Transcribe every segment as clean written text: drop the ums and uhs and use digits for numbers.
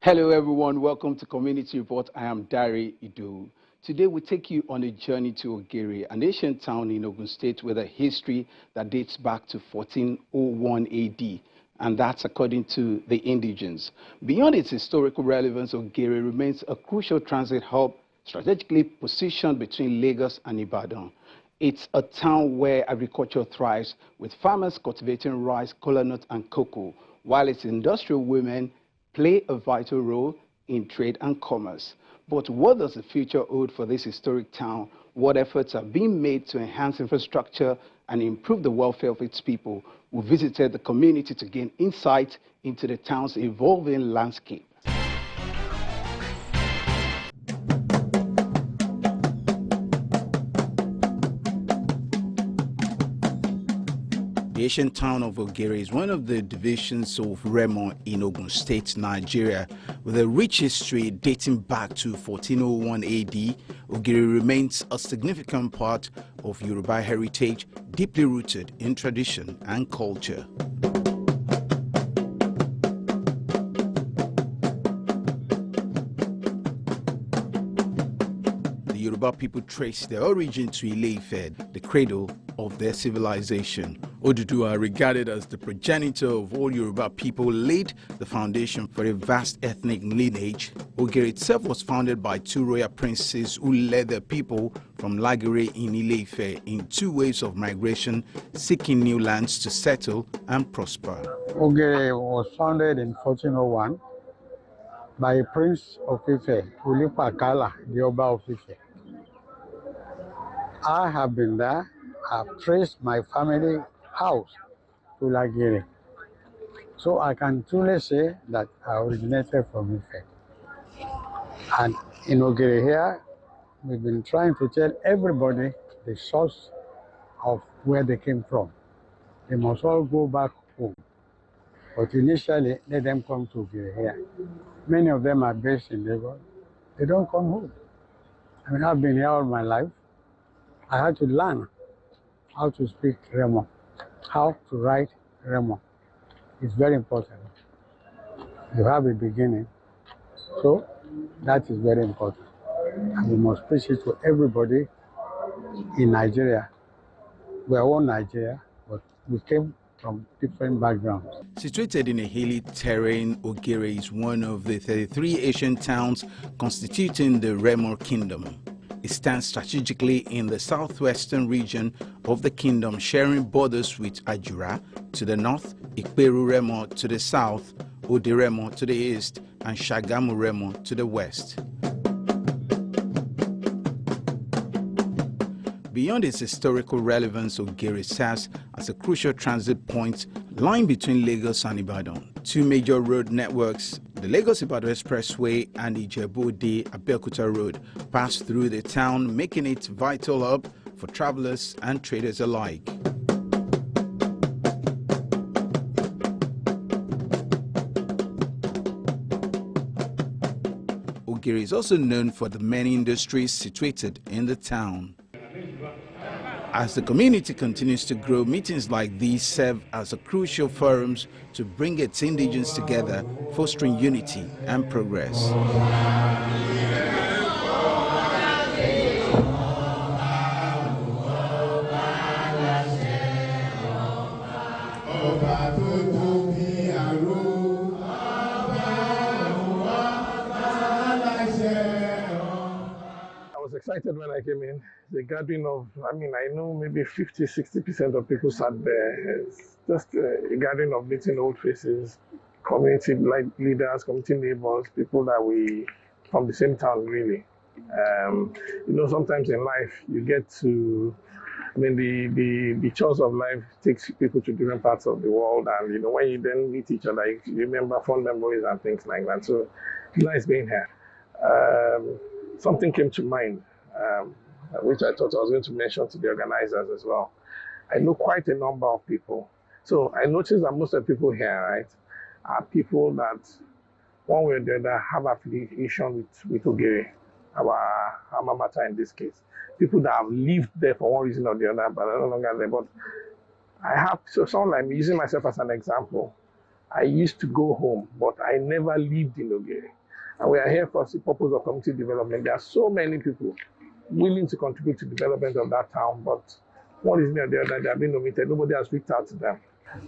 Hello everyone, welcome to Community Report. I am Dari Idu. Today we take you on a journey to Ogere, an ancient town in Ogun State with a history that dates back to 1401 AD, and that's according to the indigents. Beyond its historical relevance, Ogere remains a crucial transit hub strategically positioned between Lagos and Ibadan. It's a town where agriculture thrives, with farmers cultivating rice, kolanut, and cocoa, while its industrial women play a vital role in trade and commerce. But what does the future hold for this historic town? What efforts are being made to enhance infrastructure and improve the welfare of its people? We visited the community to gain insight into the town's evolving landscape. The ancient town of Ogere is one of the divisions of Remo in Ogun State, Nigeria. With a rich history dating back to 1401 AD, Ogere remains a significant part of Yoruba heritage, deeply rooted in tradition and culture. The Yoruba people trace their origin to Ile-Ife, the cradle of their civilization. Oduduwa, regarded as the progenitor of all Yoruba people, laid the foundation for a vast ethnic lineage. Ogere itself was founded by two royal princes who led their people from Lagos in Ile-Ife in two waves of migration, seeking new lands to settle and prosper. Ogere was founded in 1401 by a prince of Ife, Olipakala, the Oba of Ife. I have been there. I've traced my family house to Lagos. So I can truly say that I originated from Ife. And in Ogere here, we've been trying to tell everybody the source of where they came from. They must all go back home. But initially, let them come to Ogere here. Many of them are based in Lagos. They don't come home. I mean, I've been here all my life. I had to learn how to speak Remo, how to write Remo. It's very important. You have a beginning, so that is very important. And we must preach it to everybody in Nigeria. We are all Nigeria, but we came from different backgrounds. Situated in a hilly terrain, Ogere is one of the 33 ancient towns constituting the Remo Kingdom. It stands strategically in the southwestern region of the kingdom, sharing borders with Ajura to the north, Ikperu Remo to the south, Ode Remo to the east, and Shagamu Remo to the west. Beyond its historical relevance, Ogere serves as a crucial transit point lying between Lagos and Ibadan. Two major road networks, the Lagos-Ibadan Expressway and Ijebu-Ode-Abeokuta Road, pass through the town, making it a vital hub for travelers and traders alike. Ogere is also known for the many industries situated in the town. As the community continues to grow, meetings like these serve as a crucial forums to bring its indigents together, fostering unity and progress. I was excited when I came in. The gathering of, I know maybe 50-60% of people sat there. It's just a gathering of meeting old faces, community leaders, community neighbors, people that we from the same town, really. Sometimes in life you get to, the chores of life takes people to different parts of the world, and when you then meet each other, you remember fond memories and things like that. So it's nice being here. Something came to mind, which I thought I was going to mention to the organizers as well. I know quite a number of people. So I noticed that most of the people here, right, are people that, one way or the other, have affiliation with Ogere, our alma mater in this case. People that have lived there for one reason or the other, but are no longer there. But I have, so someone like me, using myself as an example, I used to go home, but I never lived in Ogere. And we are here for the purpose of community development. There are so many people willing to contribute to the development of that town, but one reason or the other, they have been omitted. Nobody has reached out to them.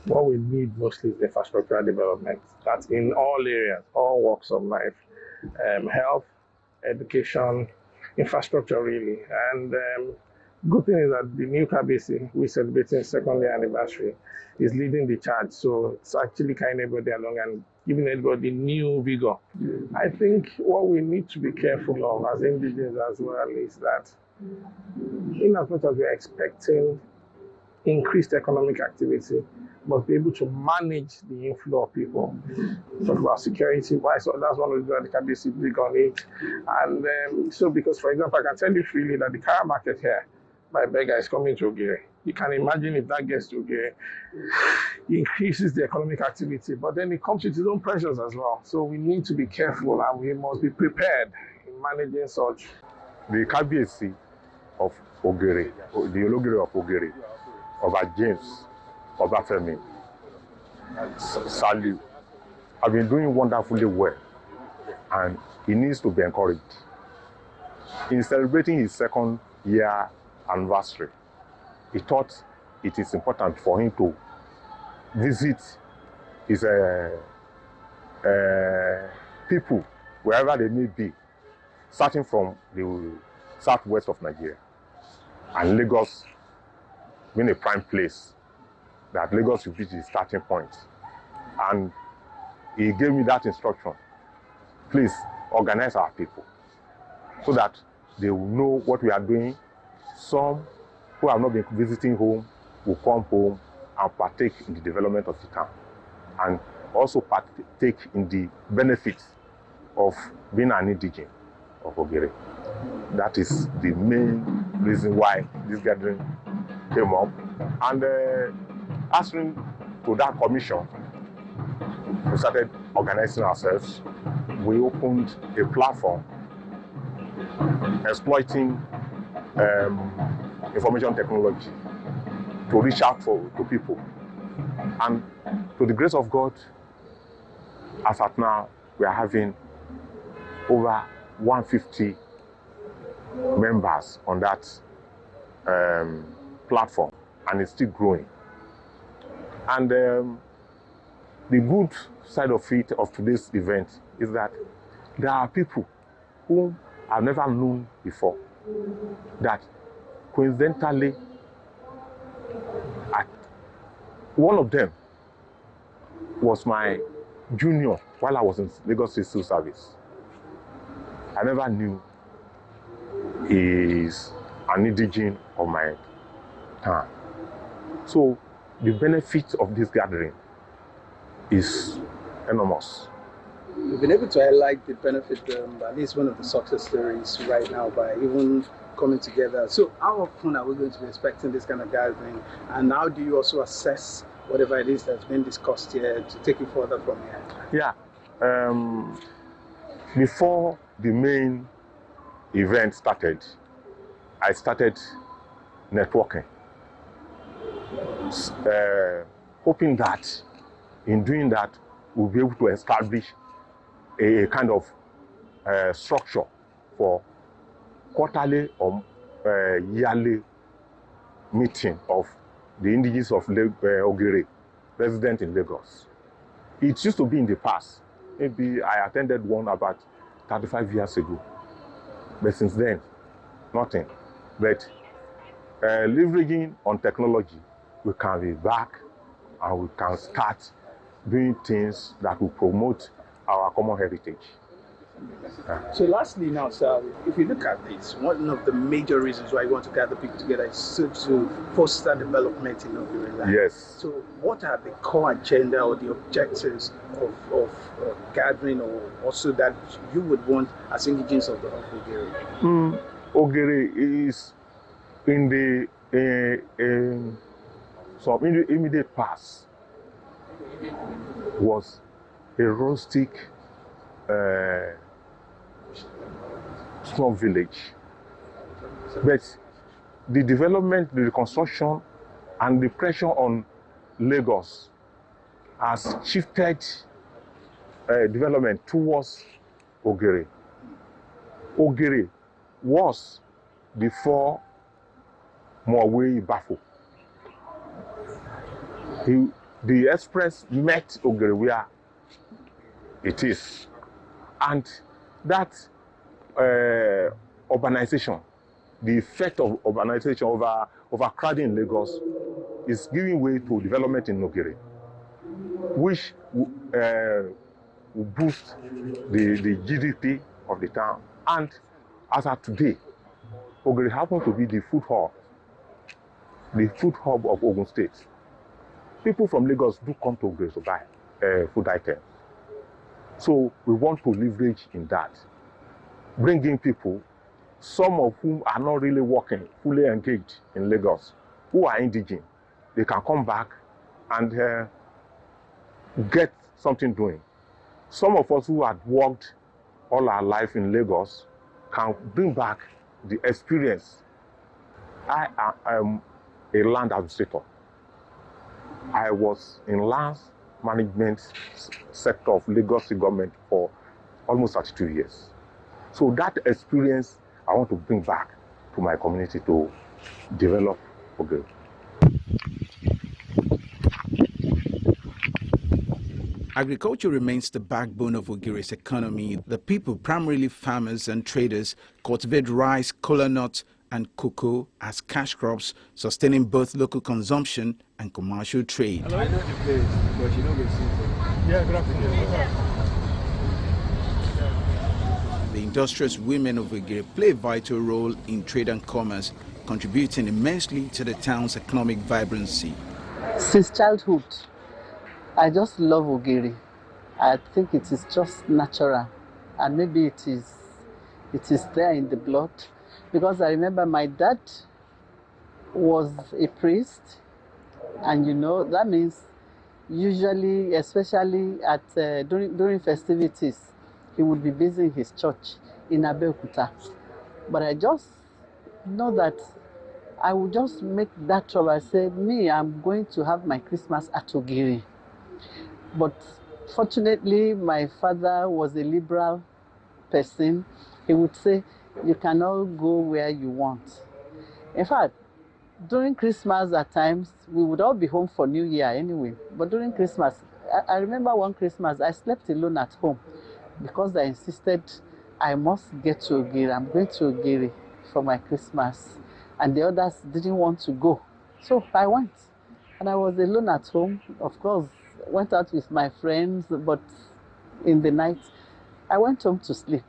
What we need mostly is infrastructural development. That's in all areas, all walks of life, health, education, infrastructure really. And good thing is that the new KBC, we're celebrating second year anniversary, is leading the charge. So it's actually carrying everybody along and giving everybody new vigor. I think what we need to be careful of as indigenous as well is that in as much as we're expecting increased economic activity, must be able to manage the inflow of people. Talk about security wise, so that's one of the KBC big on it. And so because, for example, I can tell you freely that the car market here, my beggar is coming to Ogere. You can imagine if that gets to Ogere, it increases the economic activity, but then it comes with its own pressures as well. So we need to be careful and we must be prepared in managing such. The KBC of Ogere, the Ologere of Ogere, Oba James, Obafemi, Saliu, have been doing wonderfully well, and he needs to be encouraged. In celebrating his second year anniversary, he thought it is important for him to visit his people, wherever they may be, starting from the southwest of Nigeria, and Lagos being a prime place, that Lagos will be the starting point. And he gave me that instruction. Please organize our people so that they will know what we are doing. Some who have not been visiting home will come home and partake in the development of the town, and also partake in the benefits of being an indigene of Ogere. That is the main reason why this gathering came up. And answering to that commission, we started organizing ourselves. We opened a platform exploiting information technology to reach out to people. And to the grace of God, as at now, we are having over 150 members on that platform, and it's still growing. And the good side of it, of today's event, is that there are people whom I've never known before that coincidentally, one of them was my junior while I was in Lagos State Civil Service. I never knew he is an indigene of my town. So the benefit of this gathering is enormous. You've been able to highlight the benefit, at least one of the success stories right now, by even coming together. So how often are we going to be expecting this kind of gathering? And how do you also assess whatever it is that's been discussed here to take it further from here? Yeah. Before the main event started, I started networking, hoping that in doing that, we'll be able to establish a kind of structure for quarterly or yearly meeting of the indigenes of Ogere, resident in Lagos. It used to be in the past. Maybe I attended one about 35 years ago. But since then, nothing. But leveraging on technology, we can be back and we can start doing things that will promote our common heritage. So lastly now, sir, if you look at this, one of the major reasons why you want to gather people together is to foster development in Ogere. Yes. So what are the core agenda or the objectives of gathering, or also that you would want as indigenes of Ogere? Ogere is in the some immediate past was a rustic small village, but the development, the reconstruction, and the pressure on Lagos has shifted development towards Ogere. Ogere was before Mowe Bafo. The express met Ogere where it is. And that urbanization, the effect of urbanization overcrowding in Lagos is giving way to development in Ogere, which will boost the GDP of the town. And as of today, Ogere happens to be the food hub of Ogun State. People from Lagos do come to Ogere to buy food items. So we want to leverage in that, bringing people, some of whom are not really working, fully engaged in Lagos, who are indigent. They can come back and get something doing. Some of us who had worked all our life in Lagos can bring back the experience. I am a land administrator. I was in land management sector of Lagos government for almost 32 years. So that experience I want to bring back to my community to develop Ogere. Agriculture remains the backbone of Ogere's economy. The people, primarily farmers and traders, cultivate rice, kolanut, and cocoa as cash crops, sustaining both local consumption and commercial trade. Hello? I know the place, but you know the city. Yeah, good afternoon. The industrious women of Ogere play a vital role in trade and commerce, contributing immensely to the town's economic vibrancy. Since childhood, I just love Ogere. I think it is just natural, and maybe it is there in the blood, because I remember my dad was a priest, and you know that means usually, especially at during festivities, he would be busy in his church in Abeokuta. But I just know that I would just make that trouble. I said, me, I'm going to have my Christmas at Ogere. But fortunately, my father was a liberal person. He would say, you cannot go where you want. In fact, during Christmas at times, we would all be home for New Year anyway. But during Christmas, I remember one Christmas, I slept alone at home because I insisted I must get to Ogere. I'm going to Ogere for my Christmas. And the others didn't want to go. So I went. And I was alone at home. Of course, went out with my friends, but in the night, I went home to sleep.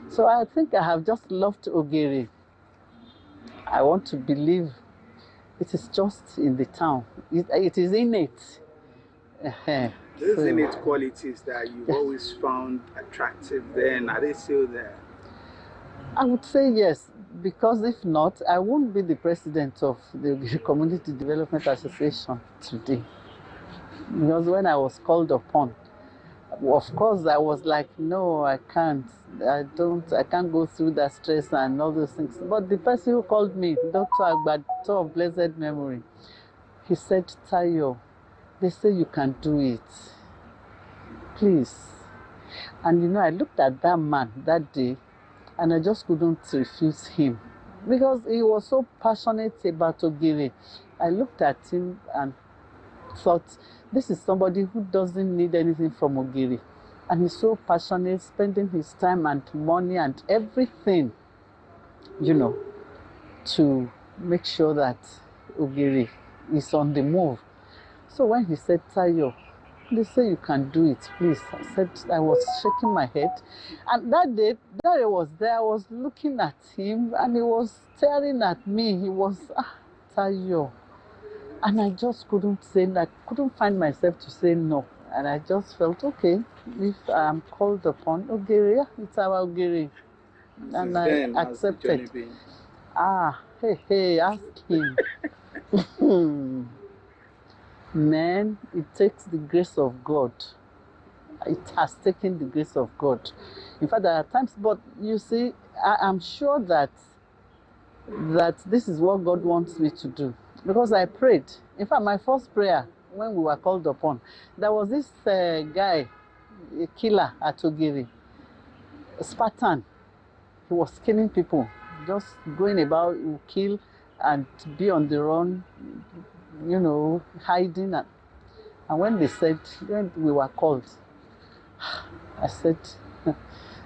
So I think I have just loved Ogere. I want to believe it is just in the town. It is innate. Those innate qualities that you've always found attractive then, are they still there? I would say yes, because if not, I won't be the president of the Community Development Association today. Because when I was called upon, of course I was like, no, I can't. I can't go through that stress and all those things. But the person who called me, Dr. Agbato of blessed memory, he said, Tayo, they say you can do it. Please. And you know, I looked at that man that day and I just couldn't refuse him because he was so passionate about Ogere. I looked at him and thought, this is somebody who doesn't need anything from Ogere. And he's so passionate, spending his time and money and everything, you know, to make sure that Ogere is on the move. So when he said, Tayo, they say you can do it, please. I said, I was shaking my head. And that day I was there, I was looking at him and he was staring at me. He was, Tayo. And I just couldn't find myself to say no. And I just felt, okay, if I'm called upon, Ogere, yeah, it's our Ogere. And I accepted. Hey, ask him. Man, it takes the grace of God. It has taken the grace of God. In fact, there are times, but you see, I'm sure that this is what God wants me to do. Because I prayed. In fact, my first prayer when we were called upon. There was this guy, a killer at Ogere, Spartan. He was killing people, just going about, he would kill and be on the run, you know, hiding. And when they said, when we were called, I said,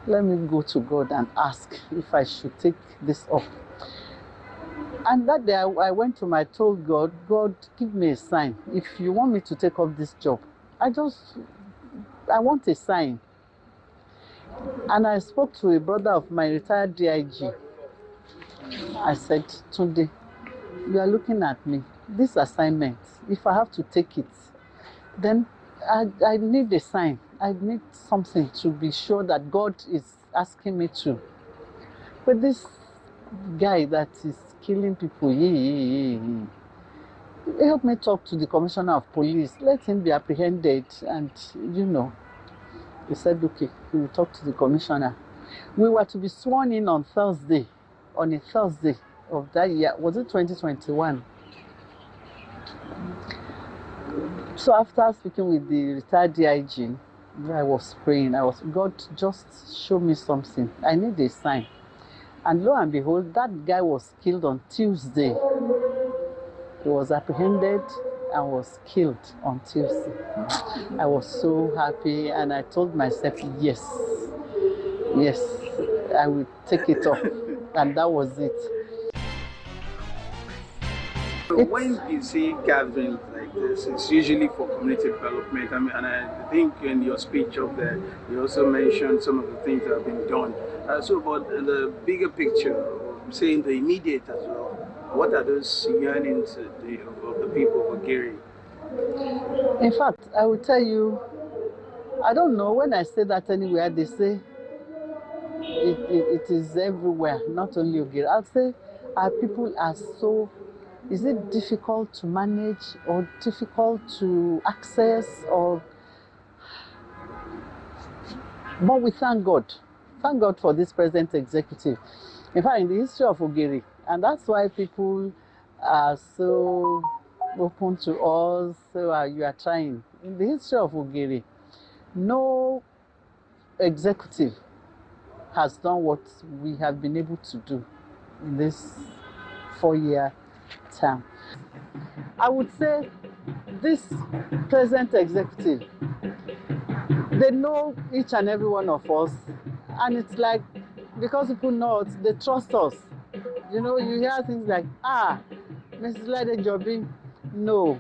let me go to God and ask if I should take this up. And that day I went to him, I told God, God, give me a sign. If you want me to take up this job, I want a sign. And I spoke to a brother of my retired DIG. I said, Tunde, you are looking at me. This assignment, if I have to take it, then I need a sign. I need something to be sure that God is asking me to. But this guy that is killing people, help me talk to the commissioner of police. Let him be apprehended. And, you know, he said, okay, he will talk to the commissioner. We were to be sworn in on Thursday, on a Thursday of that year. Was it 2021? So after speaking with the retired DIG, I was praying. God, just show me something. I need a sign. And lo and behold, that guy was killed on Tuesday. He was apprehended and was killed on Tuesday. I was so happy, and I told myself, yes, I will take it up. And that was it. When you see gatherings like this, it's usually for community development. I mean, and I think in your speech up there, you also mentioned some of the things that have been done. So about the bigger picture, say in the immediate as well, what are those yearnings of the people of Ogere? In fact, I will tell you, I don't know, when I say that anywhere, they say it is everywhere, not only Ogere. I'll say our people are so, is it difficult to manage or difficult to access, or, but we thank God. Thank God for this present executive. In fact, in the history of Ogere, and that's why people are so open to us, so you are trying. In the history of Ogere, no executive has done what we have been able to do in this 4-year term. I would say this present executive, they know each and every one of us, and it's like, because people know us, they trust us. You know, you hear things like, Mrs. Lede Jobi, no,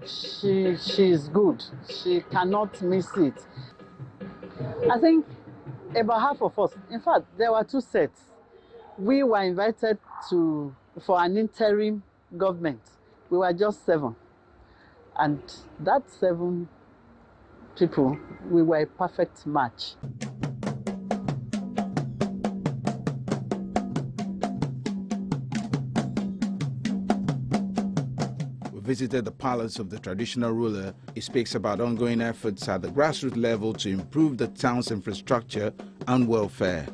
she's good. She cannot miss it. I think about half of us, in fact, there were 2 sets. We were invited for an interim government. We were just 7. And that 7 people, we were a perfect match. Visited the palace of the traditional ruler. He speaks about ongoing efforts at the grassroots level to improve the town's infrastructure and welfare.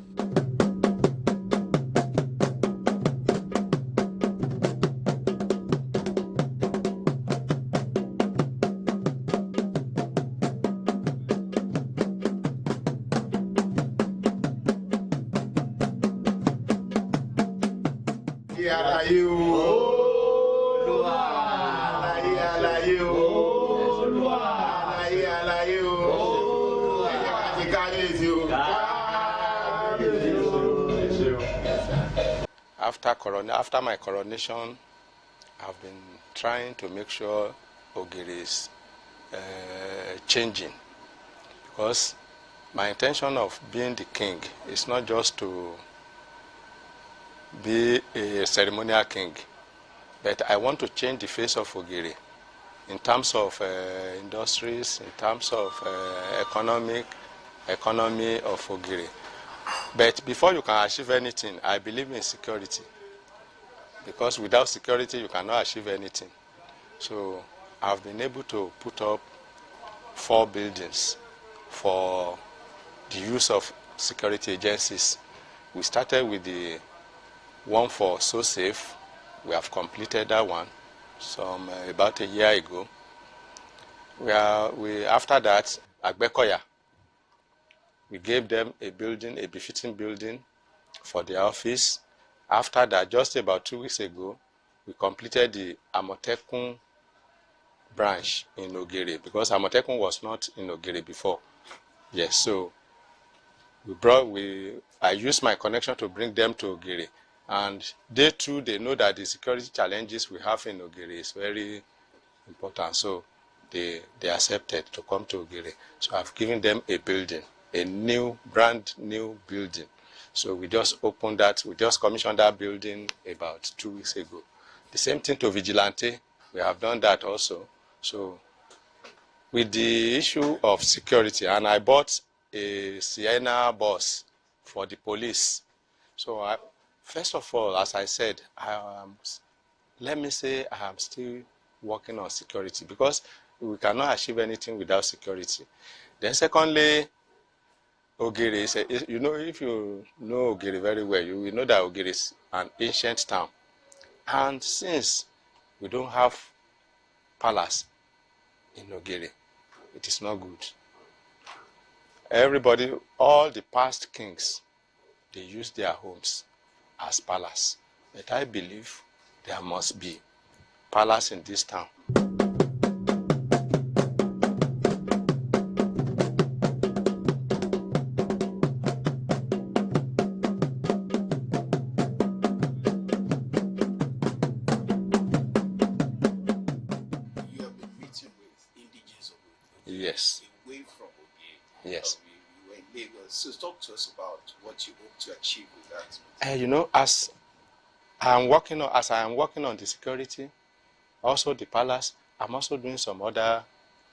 After my coronation, I've been trying to make sure Ogere is changing, because my intention of being the king is not just to be a ceremonial king, but I want to change the face of Ogere in terms of industries, in terms of economy of Ogere. But before you can achieve anything, I believe in security, because without security you cannot achieve anything. So I've been able to put up 4 buildings for the use of security agencies. We started with the one for So Safe. We have completed that one about a year ago. After that, Agbekoya, we gave them a building, a befitting building for their office. After that, just about 2 weeks ago, we completed the Amotekun branch in Ogere, because Amotekun was not in Ogere before. Yes, so I used my connection to bring them to Ogere, and they too, they know that the security challenges we have in Ogere is very important, so they accepted to come to Ogere. So I've given them a building, a brand new building. So we just opened that, we just commissioned that building about 2 weeks ago. The same thing to Vigilante, we have done that also. So with the issue of security, and I bought a Sienna bus for the police. So first of all, as I said, let me say I am still working on security, because we cannot achieve anything without security. Then secondly, Ogere is if you know Ogere very well, you will know that Ogere is an ancient town. And since we don't have palace in Ogere, it is not good. Everybody, all the past kings, they use their homes as palace. But I believe there must be palace in this town. You have been meeting with indigenous of Ogere. Yes. Away from Ogere. Yes. You were in Lagos. So talk to us about what you hope to achieve with that. As I am working on the security, also the palace, I'm also doing some other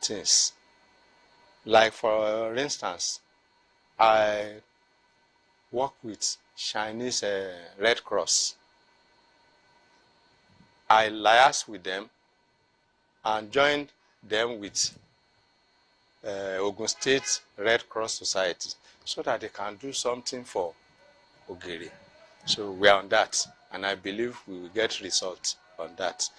things. Like for instance, I work with Chinese Red Cross. I liaise with them and joined them with Ogun State Red Cross Society, so that they can do something for Ogere. So we are on that, and I believe we will get results on that.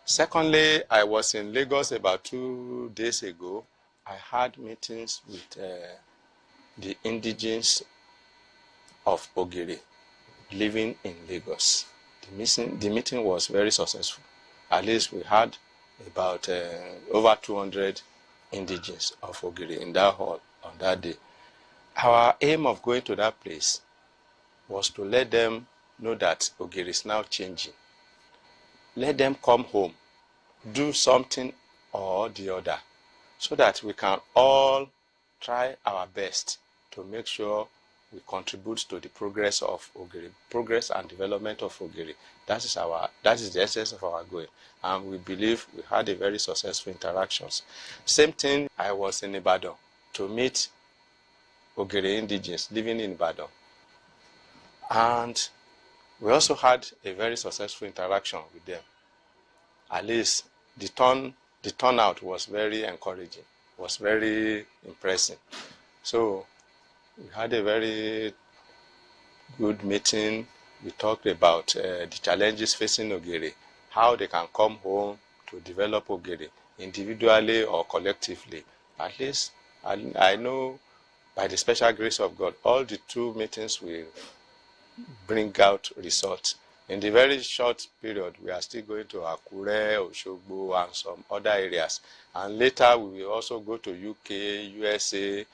Secondly, I was in Lagos about 2 days ago. I had meetings with the indigenes of Ogere living in Lagos. The meeting was very successful. At least we had about over 200 indigenes of Ogere in that hall on that day. Our aim of going to that place was to let them know that Ogere is now changing. Let them come home, do something or the other, so that we can all try our best to make sure we contribute to the progress of Ogere, progress and development of Ogere. That is the essence of our goal, and we believe we had a very successful interactions. Same thing, I was in Ibadan to meet Ogere indigenes living in Ibadan, and we also had a very successful interaction with them. At least the turnout was very encouraging, was very impressive. So we had a very good meeting. We talked about the challenges facing Ogere, how they can come home to develop Ogere individually or collectively. At least I know, by the special grace of God, all the 2 meetings will bring out results. In the very short period, we are still going to Akure, Oshogbo, and some other areas. And later, we will also go to UK, USA,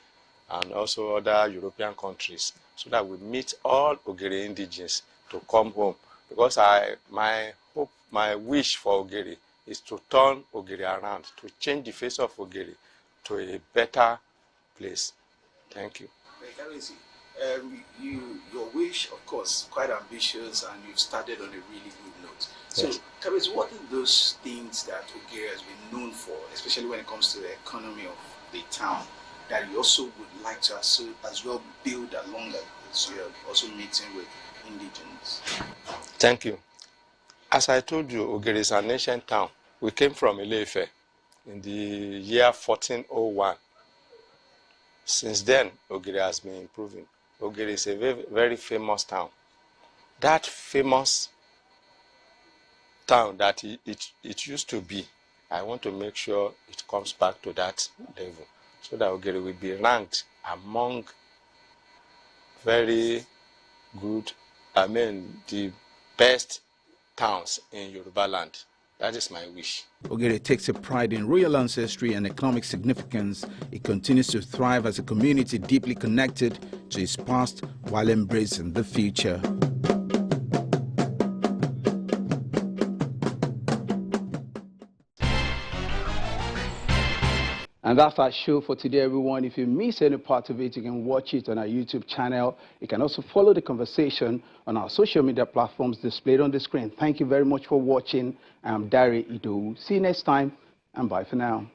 and also other European countries, so that we meet all Ogere indigenes to come home. Because my wish for Ogere is to turn Ogere around, to change the face of Ogere to a better place. Thank you. Your wish, of course, quite ambitious, and you've started on a really good note. So, Yes. Kabezi, what are those things that Ogere has been known for, especially when it comes to the economy of the town, that you also would like to as well build along as you're also meeting with indigenes? Thank you. As I told you, Ogere is an ancient town. We came from Ile-Ife in the year 1401. Since then, Ogere has been improving. Ogere is a very, very famous town. That famous town that it used to be, I want to make sure it comes back to that level so that Ogere will be ranked among very good, the best towns in Yoruba land. That is my wish. Ogere takes a pride in royal ancestry and economic significance. It continues to thrive as a community deeply connected to its past while embracing the future. And that's our show for today, everyone. If you miss any part of it, you can watch it on our YouTube channel. You can also follow the conversation on our social media platforms displayed on the screen. Thank you very much for watching. I'm Dari Ido. See you next time, and bye for now.